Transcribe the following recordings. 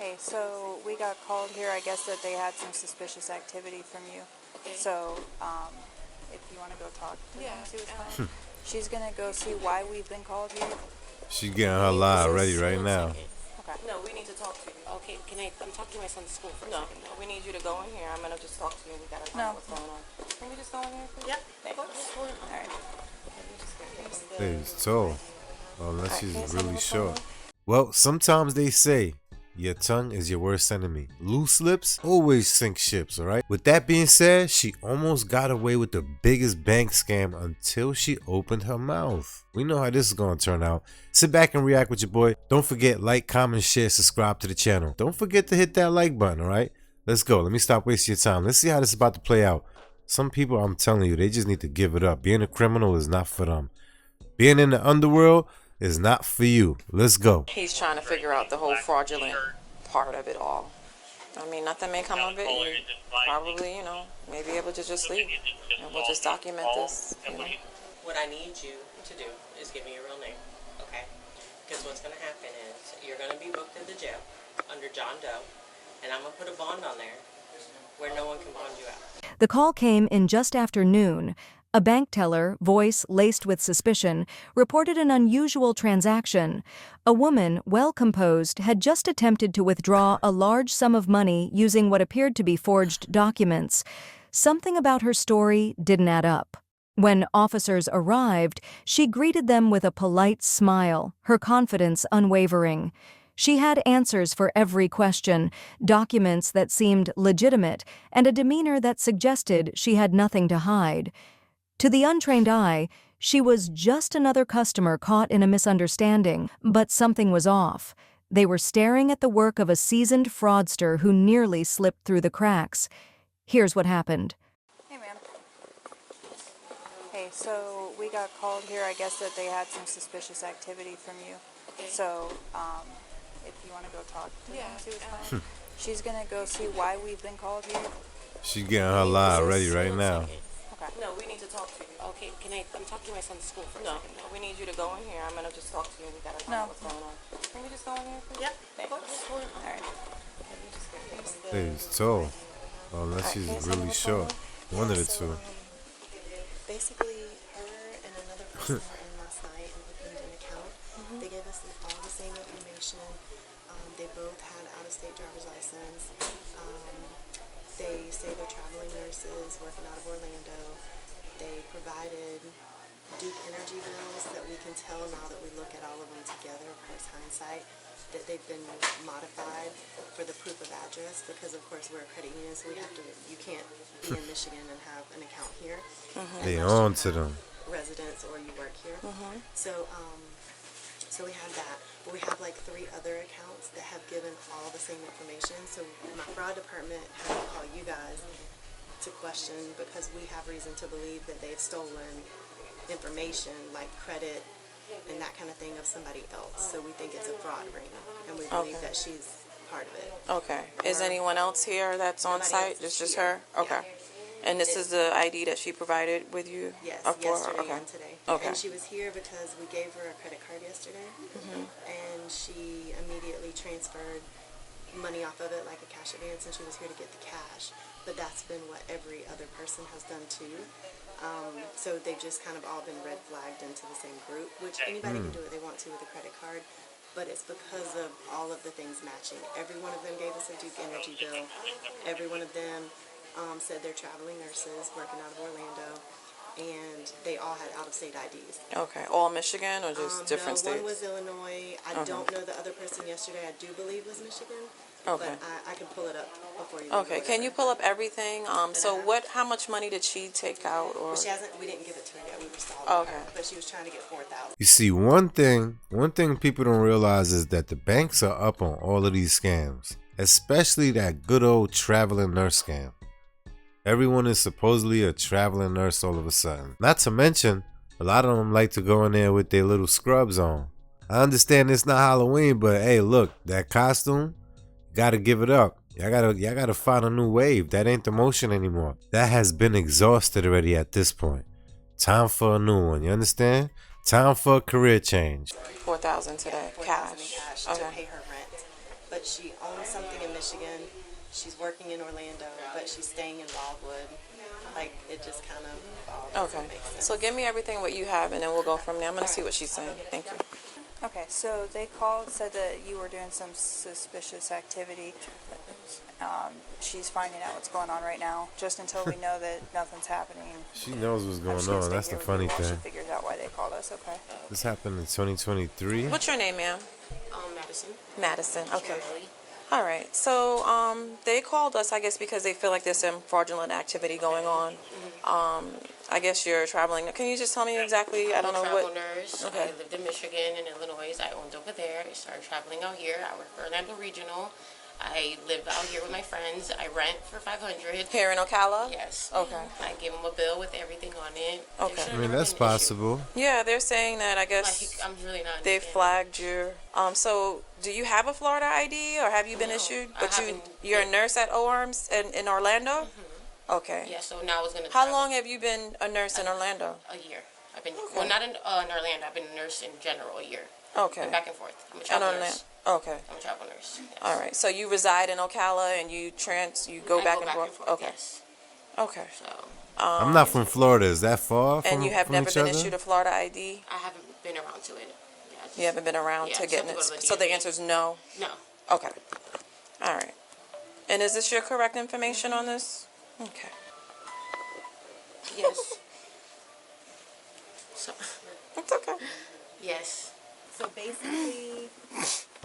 Hey, so we got called here, I guess that they had some suspicious activity from you. Okay. So, if you want to go talk to them, Yeah. see what's going on. She's going to go see why we've been called here. She's getting her lie ready right One now. second. Okay. No, we need to talk to you. Okay, I'm talking to my son's school for a second. No, we need you to go in here. I'm gonna just talk to you. We gotta find out what's going on. Can we just go in here, please? Yep. Of course. What's going on? All right. Let me just get Lady's tall. Well, unless Alright, she's can you tell me really what's going short. on? Well, sometimes they say your tongue is your worst enemy. Loose lips always sink ships, alright? With that being said, she almost got away with the biggest bank scam until she opened her mouth. We know how this is gonna turn out. Sit back and react with your boy. Don't forget, like, comment, share, subscribe to the channel. Don't forget to hit that like button, alright? Let's go. Let me stop wasting your time. Let's see how this is about to play out. Some people, I'm telling you, they just need to give it up. Being a criminal is not for them. Being in the underworld is not for you. Let's go. He's trying to figure out the whole fraudulent part of it all. I mean, nothing may come of it. You probably, may be able to just leave. And we'll just document this. What I need you to do is give me your real name, okay? Because what's going to happen is you're going to be booked in the jail under John Doe, and I'm going to put a bond on there where no one can bond you out. The call came in just after noon. A bank teller, voice laced with suspicion, reported an unusual transaction. A woman, well composed, had just attempted to withdraw a large sum of money using what appeared to be forged documents. Something about her story didn't add up. When officers arrived, she greeted them with a polite smile, her confidence unwavering. She had answers for every question, documents that seemed legitimate, and a demeanor that suggested she had nothing to hide. To the untrained eye, she was just another customer caught in a misunderstanding, but something was off. They were staring at the work of a seasoned fraudster who nearly slipped through the cracks. Here's what happened. Hey, ma'am. Hey, so we got called here, I guess that they had some suspicious activity from you. Okay. So, if you want to go talk to them, see what's going on. She's going to go see why we've been called here. She's getting her lie ready right One now. second. Okay. No, we need to talk to you. Okay, I'm talking to my son's school for a second. No, we need you to go in here. I'm gonna just talk to you. We gotta find out what's going on. Can we just go in here, please? Yep. Thanks. What's going on? All right. Let me just get Lady's tall. Well, unless she's really short. One of the two. Basically, her and another person were in last night and opened an account. They gave us all the same information. They both had out-of-state driver's license. They say they're traveling nurses working out of Orlando. They provided Duke Energy bills that we can tell now that we look at all of them together, of course hindsight, that they've been modified for the proof of address because of course we're a credit union, so you can't be in Michigan and have an account here. They unless on you to have them. residence or you work here. So we have that. But we have like 3 other accounts that have given all the same information. So my fraud department had to call you guys to question because we have reason to believe that they've stolen information like credit and that kind of thing of somebody else. So we think it's a fraud ring, and we believe that she's part of it. Okay. Is anyone else here that's on Nobody site? else is Just here. her? Okay. And this is the ID that she provided with you? Yes, for her? yesterday Okay. and today. Okay. And she was here because we gave her a credit card yesterday, and she immediately transferred money off of it like a cash advance, and she was here to get the cash. But that's been what every other person has done too. So they've just kind of all been red flagged into the same group, which anybody can do what they want to with a credit card, but it's because of all of the things matching. Every one of them gave us a Duke Energy bill. Every one of them said they're traveling nurses working out of Orlando, and they all had out-of-state IDs. Okay. All Michigan or just different No, one states? was Illinois. I don't know the other person yesterday. I do believe was Michigan. Okay. But I can pull it up before you. Okay. Can you pull up everything? So how much money did she take out? Or Well, she hasn't. We didn't give it to her yet. We were stalling Okay. her, but she was trying to get 4,000. You see, one thing people don't realize is that the banks are up on all of these scams, especially that good old traveling nurse scam. Everyone is supposedly a traveling nurse all of a sudden. Not to mention, a lot of them like to go in there with their little scrubs on. I understand it's not Halloween, but hey, look, that costume, gotta give it up. Y'all gotta find a new wave. That ain't the motion anymore. That has been exhausted already at this point. Time for a new one, you understand? Time for a career change. 4,000 today, 4,000 cash. in cash to Okay. pay her rent. but she owns something in Michigan. She's working in Orlando, but she's staying in Wildwood. Like, it just kind of all Okay. makes sense. So give me everything what you have, and then we'll go from there. I'm gonna see what she's saying. Thank you. Okay, so they called, said that you were doing some suspicious activity. She's finding out what's going on right now, just until we know that nothing's happening. She knows what's I'm going just gonna on. stay That's the here with funny you while thing. She figures out why they called us. Okay. This happened in 2023. What's your name, ma'am? Madison. Madison. Okay. Shirley. All right. So they called us, I guess, because they feel like there's some fraudulent activity going on. I guess you're traveling. Can you just tell me exactly? I don't know I'm a what. travel nurse. Okay. I lived in Michigan and Illinois. I owned over there. I started traveling out here. I work for Orlando Regional. I live out here with my friends. I rent for $500. Here in Ocala? Yes. Okay. I give them a bill with everything on it. There Okay. should've I mean, never that's been an issue. possible. Yeah, they're saying that, I guess, Like, I'm really not. they understanding. flagged your. So do you have a Florida ID, or have you been No, issued? I But haven't you're a been. nurse at OARMS in Orlando? Okay. Yeah. So now I was gonna. How travel long have you been a nurse in Orlando? A year. I've been well, not in Orlando. I've been a nurse in general a year. Okay. Back and forth. I'm a In travel Orlando. nurse. Okay. I'm a travel nurse. Yes. All right. So you reside in Ocala and you go I back go and forth. Okay. Yes. Okay. So I'm not from Florida. Is that far from, And you have from never each been other? issued a Florida ID? I haven't been around to it. Yeah, I just- You haven't been around Yeah, to I just getting have it. to go to the So the DMV. answer is no. No. Okay. All right. And is this your correct information on this? Okay. Yes. So, It's okay. yes. So basically,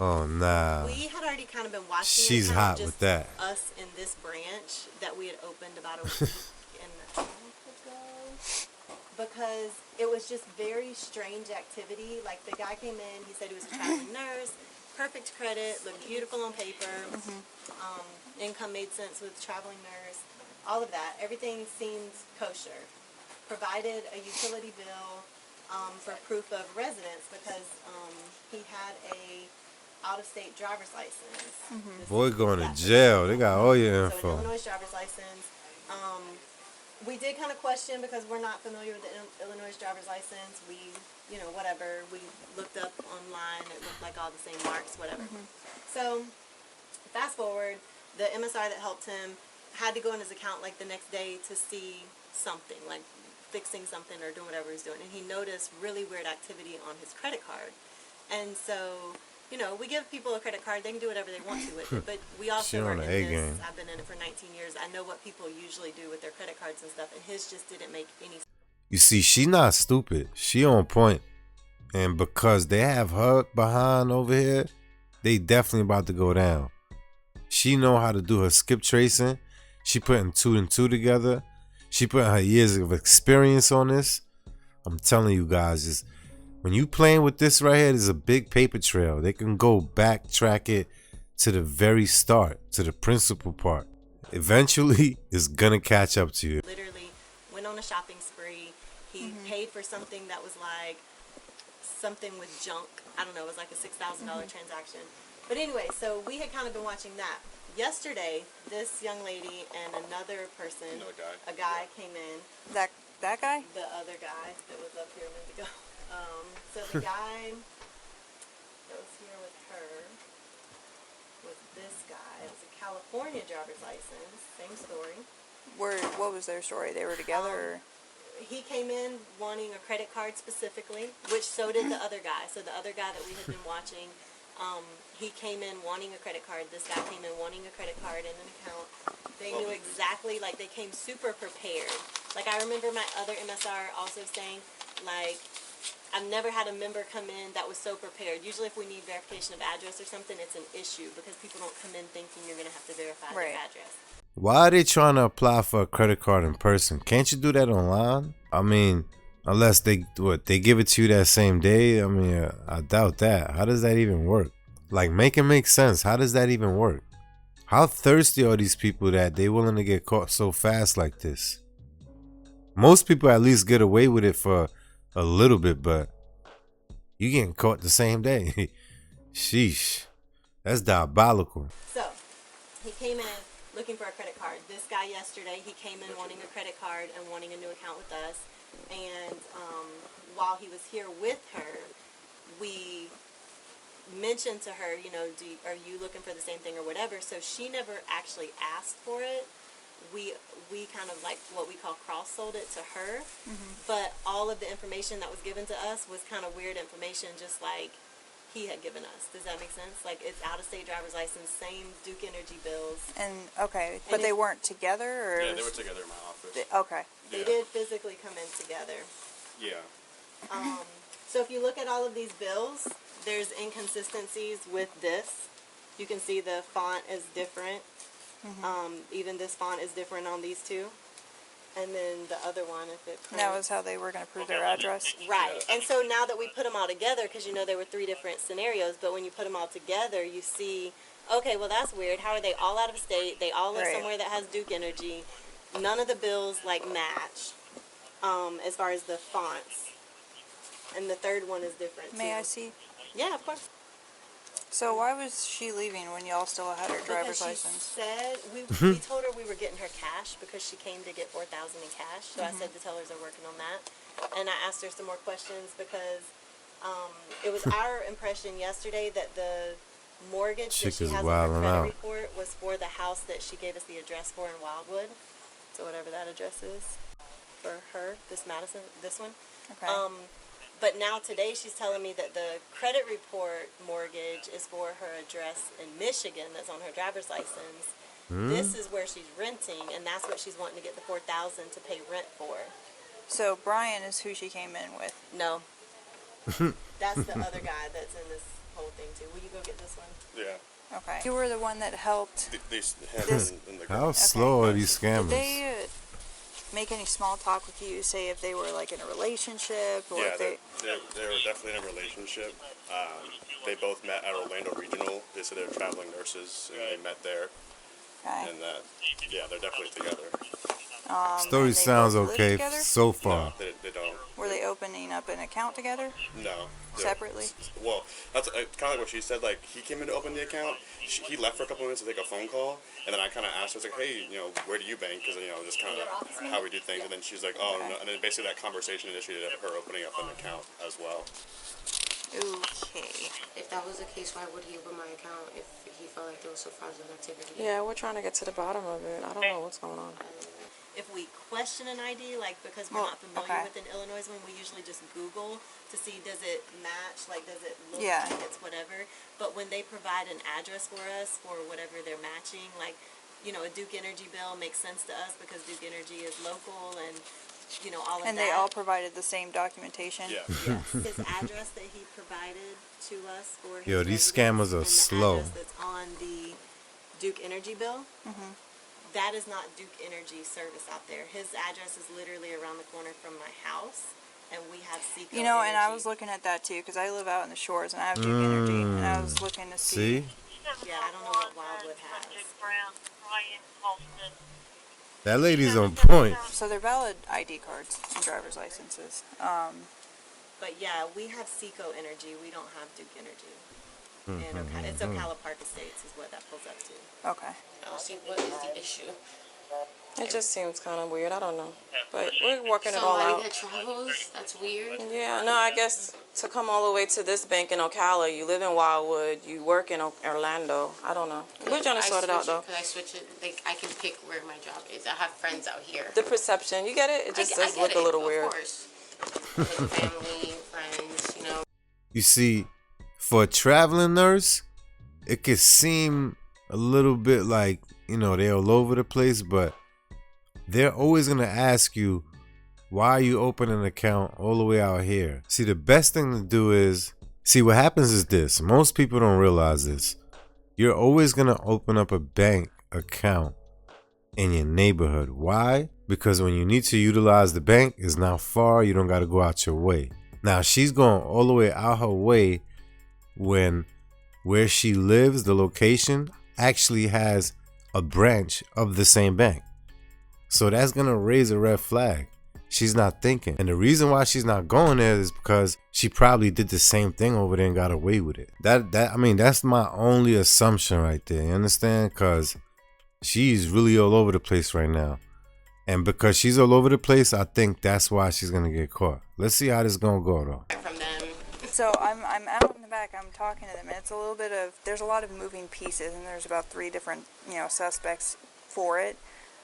Oh, nah. we had already kind of been watching it, She's kind of hot just with that. us in this branch that we had opened about a week and a half ago, because it was just very strange activity. Like, the guy came in, he said he was a traveling nurse, perfect credit, looked beautiful on paper, income made sense with traveling nurse, all of that. Everything seemed kosher. Provided a utility bill for proof of residence because he had a out-of-state driver's license. This Boy is going to exactly- jail. They got all your So an info. Illinois driver's license. We did kind of question because we're not familiar with the Illinois driver's license. We, whatever. We looked up online. It looked like all the same marks, whatever. So, fast forward, the MSR that helped him had to go in his account like the next day to see something, like fixing something or doing whatever he's doing. And he noticed really weird activity on his credit card. And so, we give people a credit card, they can do whatever they want to with it. But we She also on were in the A this, game. I've been in it for 19 years. I know what people usually do with their credit cards and stuff. And his just didn't make any sense. You see, she not stupid. She on point. And because they have her behind over here, they definitely about to go down. She know how to do her skip tracing. She putting 2 and 2 together. She putting her years of experience on this. I'm telling you guys, just when you playing with this right here, there's a big paper trail. They can go backtrack it to the very start, to the principal part. Eventually, it's gonna catch up to you. Literally went on a shopping spree. He paid for something that was like something with junk. I don't know, it was like a $6,000 transaction. But anyway, so we had kind of been watching that. Yesterday, this young lady and another person, a guy came in, That guy? the other guy that was up here a minute ago. So the guy that was here with her was this guy. It was a California driver's license. Same story. What was their story? They were together? Or? He came in wanting a credit card specifically, which so did the other guy. So the other guy that we had been watching, he came in wanting a credit card. This guy came in wanting a credit card and an account. They knew exactly, like, they came super prepared. Like, I remember my other MSR also saying, like, I've never had a member come in that was so prepared. Usually if we need verification of address or something, it's an issue because people don't come in thinking you're going to have to verify Right. their address. Why are they trying to apply for a credit card in person? Can't you do that online? I mean, unless they give it to you that same day. I mean, I doubt that. How does that even work? Like, make it make sense. How does that even work? How thirsty are these people that they willing to get caught so fast like this? Most people at least get away with it for a little bit, but you getting caught the same day. Sheesh. That's diabolical. So, he came in looking for a credit card. This guy yesterday, he came in wanting a credit card and wanting a new account with us. And while he was here with her, we mentioned to her, you know, are you looking for the same thing or whatever? So she never actually asked for it. We kind of like what we call cross sold it to her, but all of the information that was given to us was kind of weird information, just like he had given us. Does that make sense? Like, it's out of state driver's license, same Duke Energy bills. And okay, but they weren't together, or Yeah, they were together in my office. okay. They Yeah. did physically come in together. Yeah. So if you look at all of these bills, there's inconsistencies with this. You can see the font is different. Even this font is different on these two. And then the other one, if it And that was how they were going to prove their address. right. And so now that we put them all together, because you know there were 3 different scenarios, but when you put them all together, you see, okay, well that's weird. How are they all out of state? They all live Right. somewhere that has Duke Energy. None of the bills like match as far as the fonts. And the third one is different too. May I see? Yeah, of course. So why was she leaving when y'all still had her driver's Because she license? said we told her we were getting her cash because she came to get $4,000 in cash. So I said the tellers are working on that, and I asked her some more questions because it was our impression yesterday that the mortgage that Chick she is has on her wilding credit out. report was for the house that she gave us the address for in Wildwood. So whatever that address is for her, this Madison, this one. Okay. But now today she's telling me that the credit report mortgage is for her address in Michigan that's on her driver's license. This is where she's renting, and that's what she's wanting to get the $4,000 to pay rent for. So Brian is who she came in with. No. That's the other guy that's in this whole thing too. Will you go get this one? Yeah. Okay. You were the one that helped. These him This- and the How girl. slow are these Did scammers? they make any small talk with you? Say if they were like in a relationship, or Yeah, if they. they were definitely in a relationship. They both met at Orlando Regional. They said they were traveling nurses, and they met there. Okay. And yeah, they're definitely together. Story and they sounds both live okay together? so No, far. they don't. Were they opening up an account together? No. Separately? Well, that's kind of like what she said. Like, he came in to open the account. He left for a couple minutes to take a phone call. And then I kind of asked her, I was like, hey, you know, where do you bank? Because, you know, just kind of how we do things. And then she's like, oh, no. And then basically that conversation initiated her opening up an account as well. Okay. If that was the case, why would he open my account if he felt like there was some fraudulent activity? Yeah, we're trying to get to the bottom of it. I don't know what's going on. If we question an ID, like because we're Well, not familiar okay. with an Illinois one, we usually just Google to see does it match, like does it look Yeah. like it's whatever. But when they provide an address for us for whatever they're matching, like, you know, a Duke Energy bill makes sense to us because Duke Energy is local and, you know, all of And that. they all provided the same documentation? Yeah. Yes, his address that he provided to us for his Yo, these residence scammers are and the slow. address that's on the Duke Energy bill. That is not Duke Energy service out there. His address is literally around the corner from my house, and we have Seco You know, and I Energy. was looking at that too, because I live out in the shores and I have Duke Energy, and I was looking to see. See? Yeah, I don't know what Wildwood has. That lady's on point. So they're valid ID cards and driver's licenses. But yeah, we have Seco Energy. We don't have Duke Energy. And it's Ocala Park Estates is what that pulls up to. Okay. I don't see what is the issue. It just seems kind of weird. I don't know. But we're working it all Somebody out. that travels, that's weird. Yeah, no, I guess to come all the way to this bank in Ocala, you live in Wildwood, you work in Orlando. I don't know. We're trying to sort it out, though. Because I switch it, like, I can pick where my job is. I have friends out here. The perception, you get it? It just I does get look a it, little of weird. course. Like family, friends, you know. You see, for a traveling nurse, it could seem a little bit like, you know, they're all over the place, but they're always going to ask you, why are you opening an account all the way out here? See, the best thing to do is, see, what happens is this. Most people don't realize this. You're always going to open up a bank account in your neighborhood. Why? Because when you need to utilize the bank, it's not far. You don't got to go out your way. Now, she's going all the way out her way when where she lives, the location, actually has a branch of the same bank. So that's going to raise a red flag. She's not thinking. And the reason why she's not going there is because she probably did the same thing over there and got away with it. I mean, that's my only assumption right there. You understand? Because she's really all over the place right now. And because she's all over the place, I think that's why she's going to get caught. Let's see how this is going to go, though. From them. So I'm out in the back. I'm talking to them, and it's a little bit of there's a lot of moving pieces, and there's about 3 different suspects for it.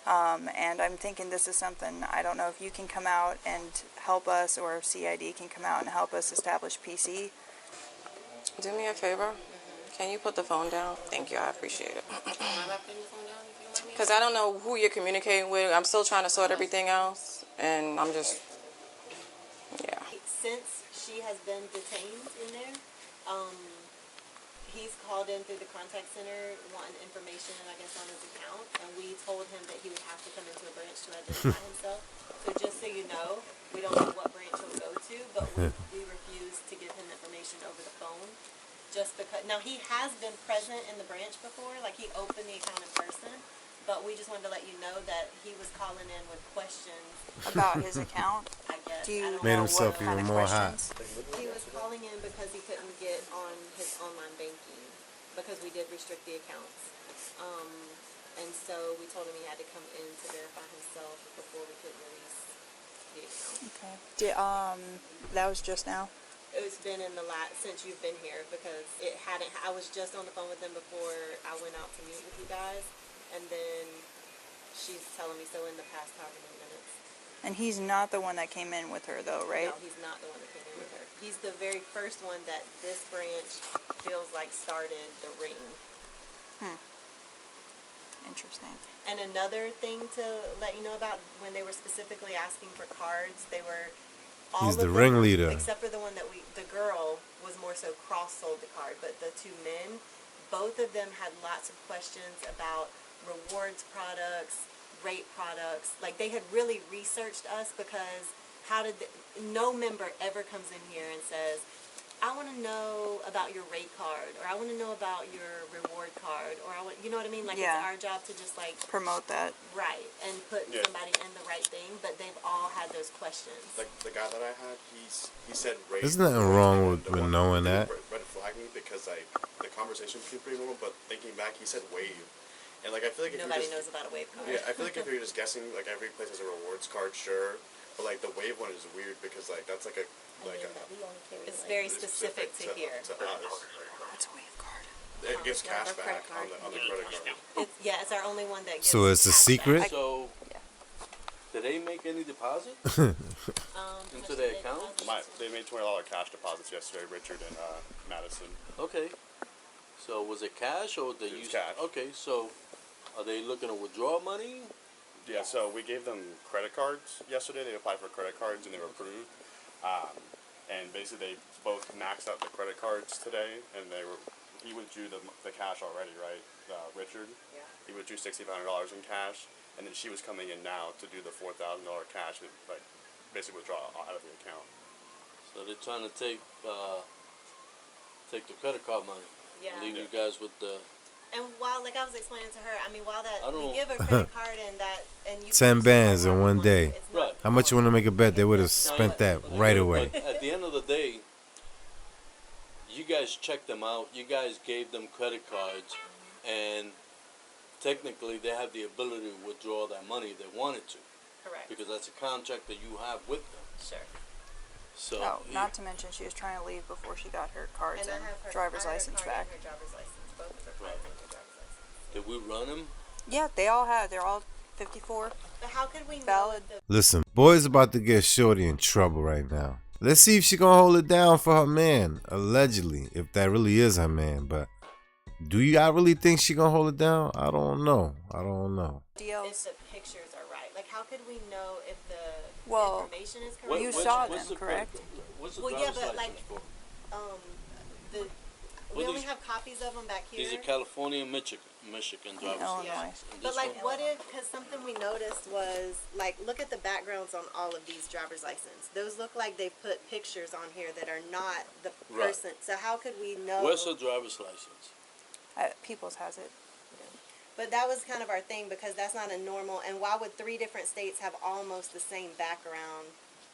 And I'm thinking this is something I don't know if you can come out and help us, or if CID can come out and help us establish PC. Do me a favor. Can you put the phone down? Thank you. I appreciate it. Am I about putting the phone down if you let me? Because I don't know who you're communicating with. I'm still trying to sort everything else, and I'm just, yeah. Since she has been detained in there, he's called in through the contact center wanting information, I guess, on his account, and we told him that he would have to come into a branch to identify himself. So just so you know, we don't know what branch he'll go to, but we refuse to give him information over the phone. Just because, now he has been present in the branch before, like he opened the account in person, but we just wanted to let you know that he was calling in with questions. About his account. I guess. Do you I don't Made know himself what even kind of more hot. questions? He was calling in because he couldn't get on his online banking because we did restrict the accounts. And so we told him he had to come in to verify himself before we could release the account. Okay. That was just now. It's been in the since you've been here because it hadn't. I was just on the phone with them before I went out to meet with you guys, and then she's telling me so in the past however many minutes. And he's not the one that came in with her, though, right? No, he's not the one that came in with her. He's the very first one that this branch feels like started the ring. Interesting. And another thing to let you know about, when they were specifically asking for cards, they were all He's of the them, ringleader. except for the one that the girl was more so cross-sold the card, but the 2 men, both of them had lots of questions about rewards products, rate products. Like they had really researched us because no member ever comes in here and says, I want to know about your rate card, or I want to know about your reward card, or you know what I mean? Like Yeah. it's our job to just like Promote that. right and put Yeah. somebody in the right thing. But they've all had those questions. Like the guy that I had, he said rape. There's nothing wrong with knowing that. Red flag me because like the conversation became pretty normal, but thinking back, he said wave, and like I feel like if Nobody you're knows about a wave card. yeah, I feel like if you're just guessing, like every place has a rewards card, sure, but like the wave one is weird because like that's like a It's very specific to here. To us. What's a wave card? It gives cash our back credit on the credit card. It's our only one that gives So it's a cash secret? back. So, Yeah. did they make any deposit How into much their did they account? deposit? They made $20 cash deposits yesterday, Richard and Madison. Okay. So was it cash or they It was used? cash. Okay, so are they looking to withdraw money? Yeah, so we gave them credit cards yesterday. They applied for credit cards and they were approved. And basically, they both maxed out the credit cards today, and he withdrew the cash already, right? Richard. Yeah. He withdrew $6,500 in cash, and then she was coming in now to do the $4,000 cash, and, like basically withdraw out of the account. So they're trying to take the credit card money. Yeah. Leave you guys with the. And while, like I was explaining to her, I mean, while that I don't- you give a credit card and you 10 bands in one day. it's not Right. How much you want to make a bet? They would have spent that right away. But at the end of the day, you guys checked them out. You guys gave them credit cards, and technically they have the ability to withdraw that money if they wanted to, correct. because that's a contract that you have with them. Sure. So Oh, not to mention she was trying to leave before she got her cards And I and have her driver's I have license her card back. and her driver's license, both of her cards and her driver's license. did we run them? Yeah, they're all 54. But how could we know Valid. if the Listen, boy's about to get Shorty in trouble right now. Let's see if she gonna hold it down for her man. Allegedly, if that really is her man. But do y'all really think she gonna hold it down? I don't know. if DLs. the pictures are right? Like, how could we know if the Well, information is correct? What- You what's- saw what's them, the correct? credit- What's the Well, yeah, driver's but, license like, for? the we Well, only these- have copies of them back here. These are California and Michigan driver's Illinois. licenses. And But this like, one- what if? Because something we noticed was like, look at the backgrounds on all of these driver's license. Those look like they put pictures on here that are not the Right. person. So how could we know? Where's her driver's license? People's has it. But that was kind of our thing because that's not a normal. And why would 3 different states have almost the same background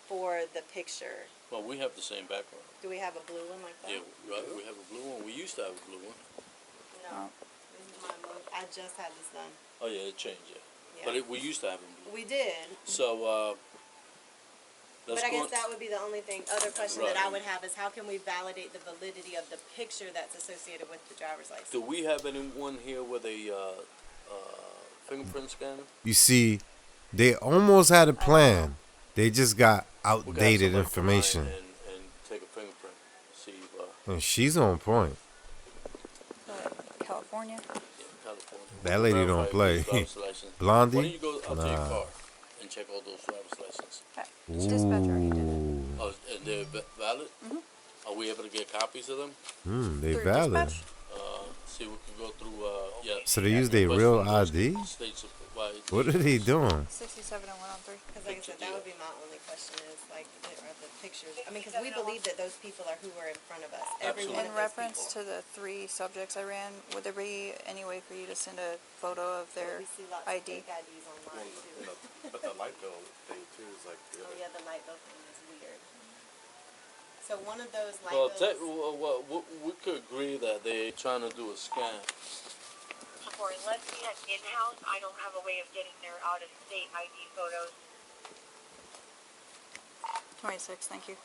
for the picture? Well, we have the same background. Do we have a blue one like that? Yeah, right. We have a blue one. We used to have a blue one. No. This is my look. I just had this done. Oh yeah, it changed. Yeah, Yeah. but we used to have a blue. We did. So Let's But I go guess that would be the only thing, other question Right. that I would have is how can we validate the validity of the picture that's associated with the driver's license? Do we have anyone here with a fingerprint scanner? You see, they almost had a plan. They just got We got outdated somebody come by information. and take a fingerprint. See if, And she's on point. California. California. That lady don't Verify play. his driver's license. Blondie? Why don't you go out to your Nah. car and check all those driver's licenses? Dispatcher already did it. Ooh. Oh, and they're valid? Are we able to get copies of them? They Through valid. dispatch? See, we can go through, yeah. So they use their real ID? States by What are they doing? 670103. Because like I said, that would be my only question is like, are the pictures, I mean, because we believe that those people are who were in front of us. Every Absolutely. one In of those reference people. to the 3 subjects I ran, would there be any way for you to send a photo of their We see lots ID? of fake IDs online too. But the light bill thing too is like. Oh yeah, the light bill thing is weird. So one of those light Well, bills. we could agree that they're trying to do a scam. For lesbian in-house, I don't have a way of getting their out-of-state ID photos. 26, thank you.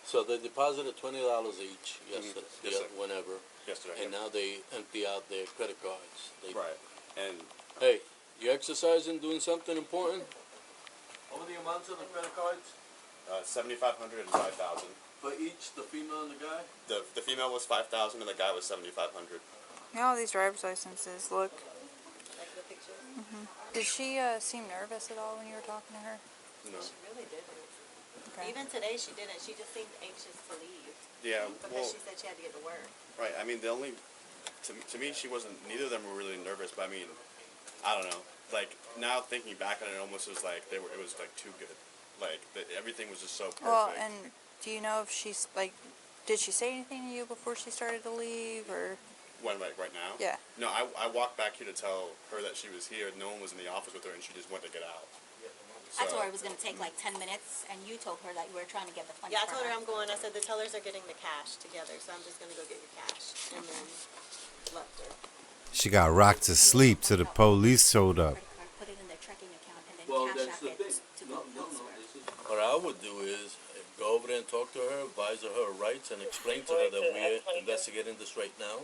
So they deposited $20 each yesterday, Yes, sir. whenever, Yesterday. and now they empty out their credit cards. They, Right. And Hey, you exercising, doing something important? What were the amounts of the credit cards? 7,500 and 5,000. For each, the female and the guy? The female was 5,000 and the guy was 7,500. Yeah, all these driver's licenses look. Like the pictures. Did she seem nervous at all when you were talking to her? No. She really didn't. Okay. Even today she didn't. She just seemed anxious to leave. Yeah. Because Well, she said she had to get to work. right. I mean, the only to me she wasn't. Neither of them were really nervous. But I mean, I don't know. Like now thinking back on it, it almost was like they were. It was like too good. Like everything was just so perfect. Well, and do you know if she's like, did she say anything to you before she started to leave, or? When, like right now? Yeah. No, I walked back here to tell her that she was here. No one was in the office with her, and she just went to get out. I told her it was going to take like 10 minutes, and you told her that you were trying to get the funds Yeah, I for told her I'm going. I said the tellers are getting the cash together, so I'm just going to go get your cash. And then left her. She got rocked to sleep till the police showed up. credit card, put it in their checking account, and then Well, cash that's out the it thing. to go elsewhere. What I would do is go over there and talk to her, advise her her rights, and explain to her that we're investigating this right now,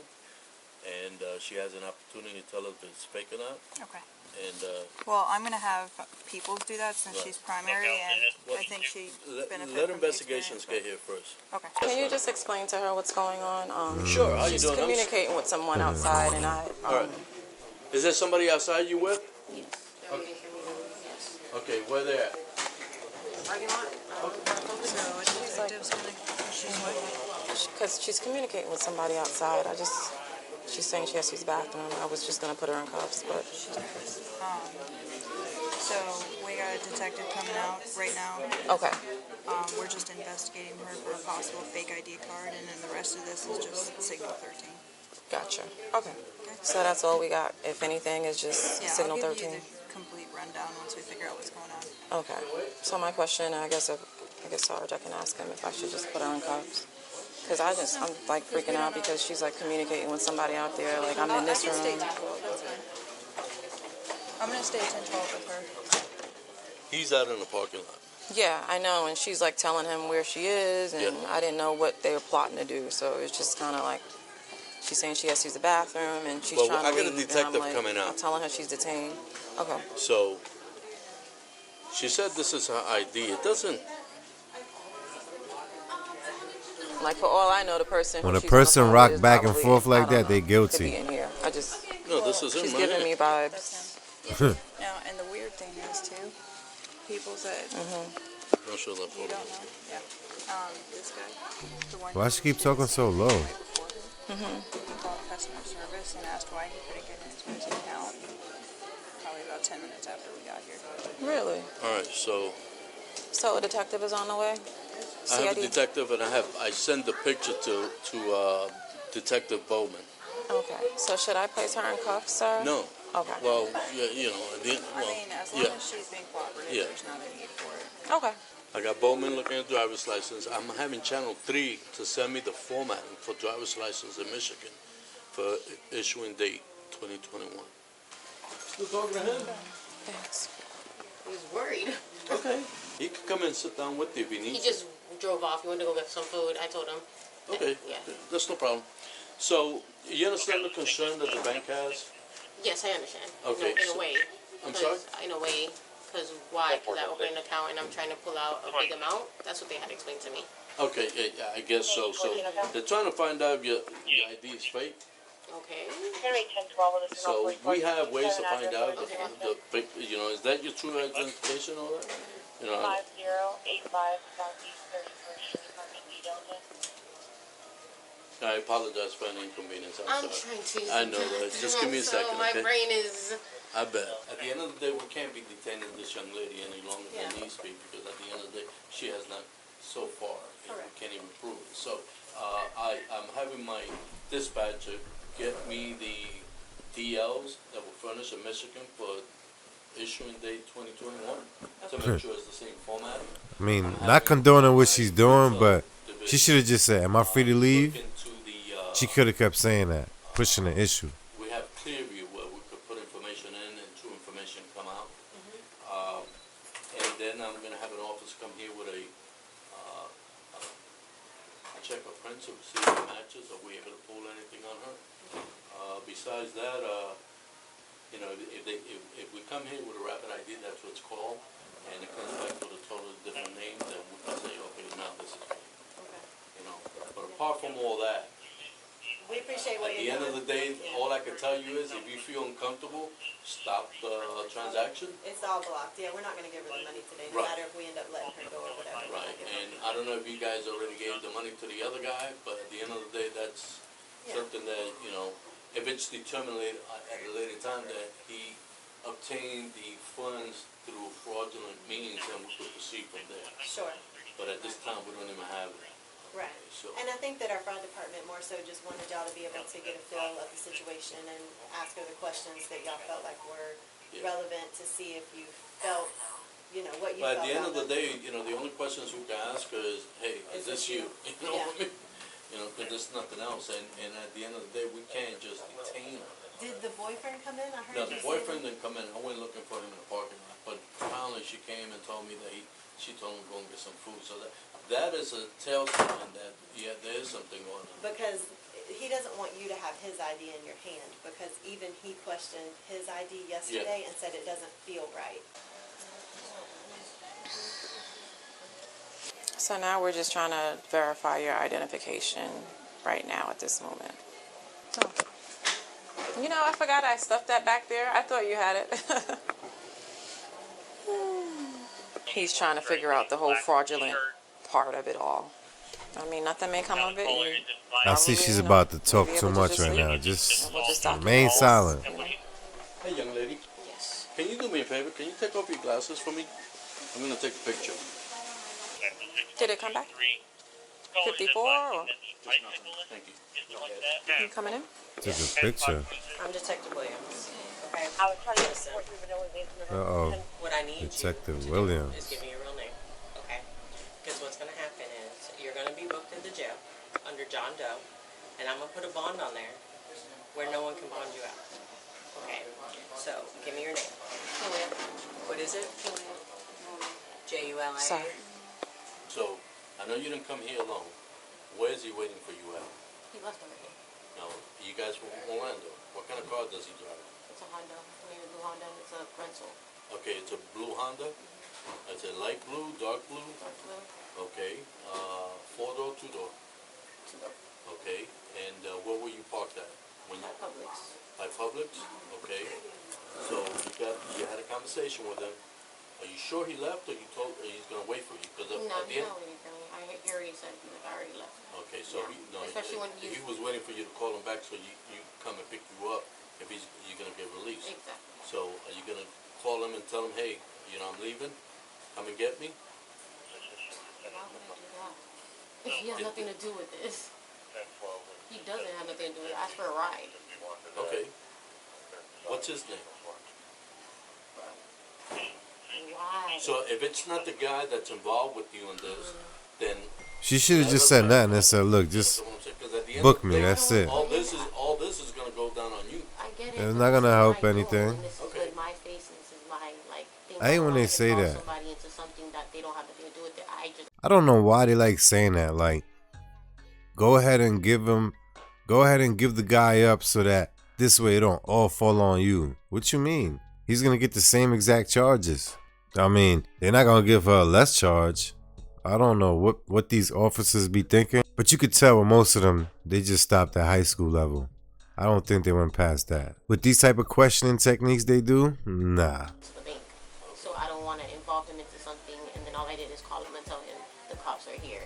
and she has an opportunity to tell us if it's fake or not. Okay. And Well, I'm gonna have Peoples do that since Right. she's primary, and I think she benefit let from investigations the get here first. Okay. Can you just explain to her what's going on? Sure. How you She's doing? communicating with someone outside, and I. All right. Is there somebody outside you with? Yes. Okay, where they at? So a detective's gonna. She's what? Because she's communicating with somebody outside. She's saying she has to use the bathroom. I was just gonna put her in cuffs, but So we got a detective coming out right now. okay, We're just investigating her for a possible fake ID card, and then the rest of this is just Signal 13. gotcha. Okay, so that's all we got. If anything, is just Yeah, signal I'll give 13. you the complete rundown once we figure out what's going on. Okay. So my question, I guess Sarge, I can ask him if I should just put her in cuffs. Because I'm like freaking out because she's like communicating with somebody out there. Like I'm in this I can stay room. 10-12, that's fine. I'm gonna stay 10-12 with her. He's out in the parking lot. Yeah, I know. And she's like telling him where she is, and Yeah. I didn't know what they were plotting to do. So it's just kind of like she's saying she has to use the bathroom, and she's Well, trying to I got a leave, and detective I'm like, coming out. I'm telling her she's detained. Okay. So she said this is her ID. It doesn't. Like for all I know, the person When who a she's on the person phone rock with is back and probably, forth like I don't that, they know, guilty. could be in here. I just No, this is him. she's right giving here. me vibes. Now, and the weird thing is too, people that Don't show that you photo. don't know. Yeah. This guy, the one. Why she keep talking so low? He called customer service and asked why he couldn't get into his account. Probably about 10 minutes after we got here. Really? All right, so So a detective is on the way? I have a CID? detective, and I send the picture to Detective Bowman. Okay. So should I place her in cuffs, sir? No. Okay. Well, yeah, you know, I mean, as long yeah. as she's being cooperative, Yeah. there's not a need for it. Okay. I got Bowman looking at driver's license. I'm having Channel 3 to send me the formatting for driver's license in Michigan for issuing date 2021. Still talking to him? Thanks. He's worried. Okay. He could come and sit down with you if he He needs just drove off. He wanted to go get some food. I told him. to. Okay, Yeah. that's no problem. So, you understand the concern that the bank has? Yes, I understand. Okay, In a so- way. I'm sorry? In a way. Because why? Because I opened an account and I'm trying to pull out a big amount. That's what they had explained to me. Okay, yeah, I guess so. So, they're trying to find out if your ID is fake. Okay. Henry 1012 of the So, we have ways to find out Okay. you know, is that your true identification or that? You know, 5085 Southeast 31st Street, apartment D Delta. I apologize for any inconvenience. I'm sorry. trying to. I know that. Just give me a second, My okay? brain is. I bet. At the end of the day, we can't be detaining this young lady any longer than Yeah. needs be, because at the end of the day, she has not so far. We Correct. can't even prove it. So, I'm having my dispatcher get me the DLs that were furnished in Michigan for issuing date 2021 to make sure it's the same format. I mean, not condoning what she's doing, but she should have just said, "Am I free to leave?" Look into the, She could have kept saying that, pushing the issue. we have Clearview where we could put information in and true information come out. And then I'm gonna have an officer come here with a check of prints to see if it matches, are we able to pull anything on her? Besides that, you know, if we come here with a rapid ID, that's what it's called, and it comes back with a totally different name, then we can say, okay, now this is, you know, but apart from all that, We appreciate what at the you're end doing. of the day, all I can tell you is, if you feel uncomfortable, stop the transaction. It's all blocked. Yeah, we're not gonna give her the money today, no Right. matter if we end up letting her go or whatever. We're not Right, giving her and I don't know if you guys already gave the money to the other guy, but at the end of the day, that's Yeah. something that, you know, if it's determined at a later time that he obtained the funds through fraudulent means, then we could proceed from there. Sure, But at this time, we don't even have it. right. So, And I think that our fraud department more so just wanted y'all to be able to get a feel of the situation and ask her the questions that y'all felt like were Yeah. relevant to see if you felt, you know, what you but felt. at the end of the relevant. day, you know, the only questions we can ask her is, hey, is this you? You know Yeah. what I mean? You know, because there's nothing else, and at the end of the day, we can't just detain her. Did the boyfriend come in? I heard No, you the say boyfriend that. didn't come in. I went looking for him in the parking lot, but finally she came and told me that she told him to go and get some food. So that is a telltale that, yeah, there is something going on. Because he doesn't want you to have his ID in your hand, because even he questioned his ID yesterday and said it doesn't feel right. So now we're just trying to verify your identification right now at this moment. Oh. You know, I forgot I stuffed that back there. I thought you had it. He's trying to figure out the whole fraudulent part of it all. I mean, nothing may come of it. You I see probably, she's you know, about to may talk be too able to much right leave. now. Just We'll just document remain this, silent. you know. Hey, young lady, Yes. can you do me a favor? Can you take off your glasses for me? I'm gonna take a picture. Did it come back? 54 or Thank you. you coming in? Took a picture. I'm Detective Williams. Okay. I was trying to get support through vanilla basement. Uh-oh. What I need Detective you to Williams. do is give me your real name. Okay. Because what's going to happen is you're going to be booked into jail under John Doe, and I'm going to put a bond on there where no one can bond you out. Okay. So give me your name. What is it? Jula. Sorry. So, I know you didn't come here alone. Where's he waiting for you at? He left already. Now, you guys from Orlando. What kind of car does he drive? It's a Honda. Maybe a blue Honda. It's a rental. Okay, it's a blue Honda. It's a light blue, dark blue. Dark blue. Okay, 4-door, 2-door. Two-door. Okay, and where were you parked at? When you, At Publix. at Publix? Okay. So you had a conversation with him. Are you sure he left, or you told he's gonna wait for you? Because No, at the he's end. not waiting for me. I already said he already left. Okay, so Yeah. Especially when he you- was waiting for you to call him back so you come and pick you up if you're gonna get released. Exactly. So are you gonna call him and tell him, hey, you know, I'm leaving, come and get me? Why would I do that? He has nothing to do with this. He doesn't have nothing to do with it. Ask for a ride. Okay. What's his name? Why? So if it's not the guy that's involved with you in this, then She should have just said nothing and said, "Look, just that's what I'm saying, 'cause at the end book of the me. day, That's it." all this is gonna go down on you. I get it. It's but not this gonna is help my door, anything. and This is Okay. with my face, and this is my like thing. I hate when they don't say wanna that. call somebody into something that they don't I don't know why they like saying that. Like, go ahead and give the guy up so that this way it don't all fall on you. What you mean? He's gonna get the same exact charges. I mean, they're not gonna give her a less charge. I don't know what these officers be thinking, but you could tell with most of them, they just stopped at high school level. I don't think they went past that. With these type of questioning techniques they do, nah. To the bank. So I don't want to involve him into something, and then all I did is call him and tell him the cops are here.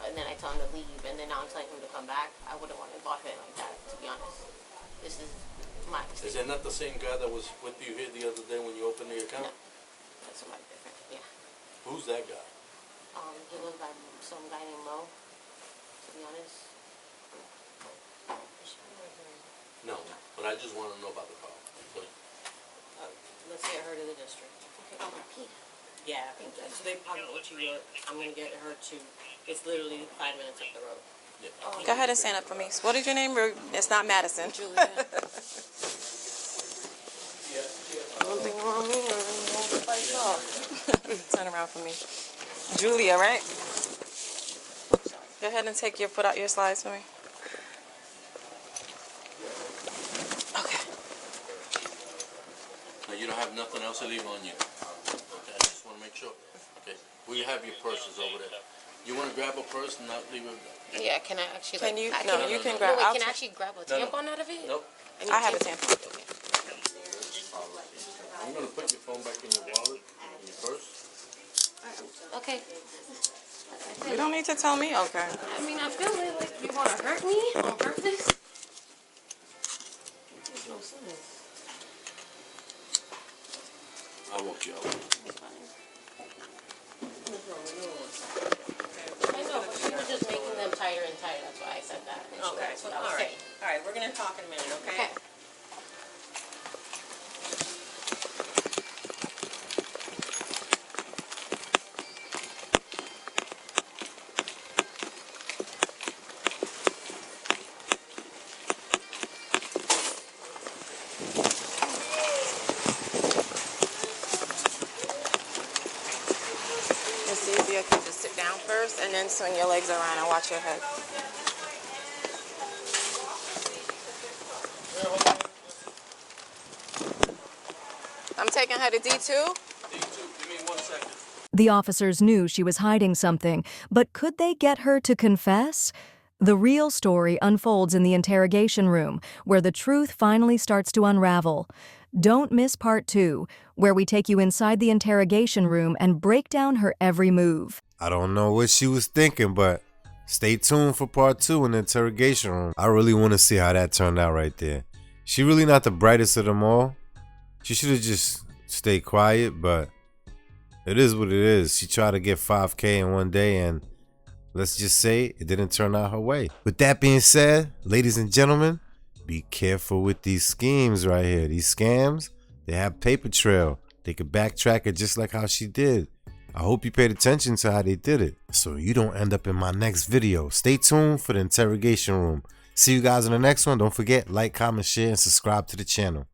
And then I tell him to leave, and then now I'm telling him to come back. I wouldn't want to involve him like that, to be honest. This is my mistake. Is that not the same guy that was with you here the other day when you opened the account? No. That's somebody different, yeah. Who's that guy? He goes by some guy named Mo, to be honest. No, but I just want to know about the car. So, Let's get her to the district. Okay. Yeah, so they probably want you. I'm gonna get her to. It's literally 5 minutes up the road. yeah. Go ahead and stand up for me. What is your name? It's not Madison. Julia. One thing wrong here. Turn around for me. Julia, right? Go ahead and put out your slides for me. Okay. Now you don't have nothing else to leave on you. Okay, I just want to make sure. Okay, we have your purses over there. You want to grab a purse and not leave it? Yeah, can I actually? Can like, you? I No, you can grab. No, wait, I'll can I ta- actually grab a No, no. tampon out of it? Nope. I have a tampon. Okay. I'm gonna put your phone back in your wallet, in your purse. Okay. You don't need to tell me. Okay. I mean, I feel like you want to hurt me on purpose. Makes no sense. I'll walk you out. I know, but she was just making them tighter and tighter. That's why I said that. Okay. That's what I All was right. saying. All right. We're gonna talk in a minute. Okay. Okay. It's easier if you just sit down first and then swing your legs around and watch your head. I'm taking her to D2. D2, give me 1 second. The officers knew she was hiding something, but could they get her to confess? The real story unfolds in the interrogation room, where the truth finally starts to unravel. Don't miss part 2, where we take you inside the interrogation room and break down her every move. I don't know what she was thinking, but stay tuned for part 2 in the interrogation room. I really want to see how that turned out right there. She really not the brightest of them all. She should have just stayed quiet, but it is what it is. She tried to get 5K in one day, and let's just say it didn't turn out her way. With that being said, ladies and gentlemen, be careful with these schemes right here. These scams, they have paper trail. They could backtrack it just like how she did. I hope you paid attention to how they did it, so you don't end up in my next video. Stay tuned for the interrogation room. See you guys in the next one. Don't forget, like, comment, share, and subscribe to the channel.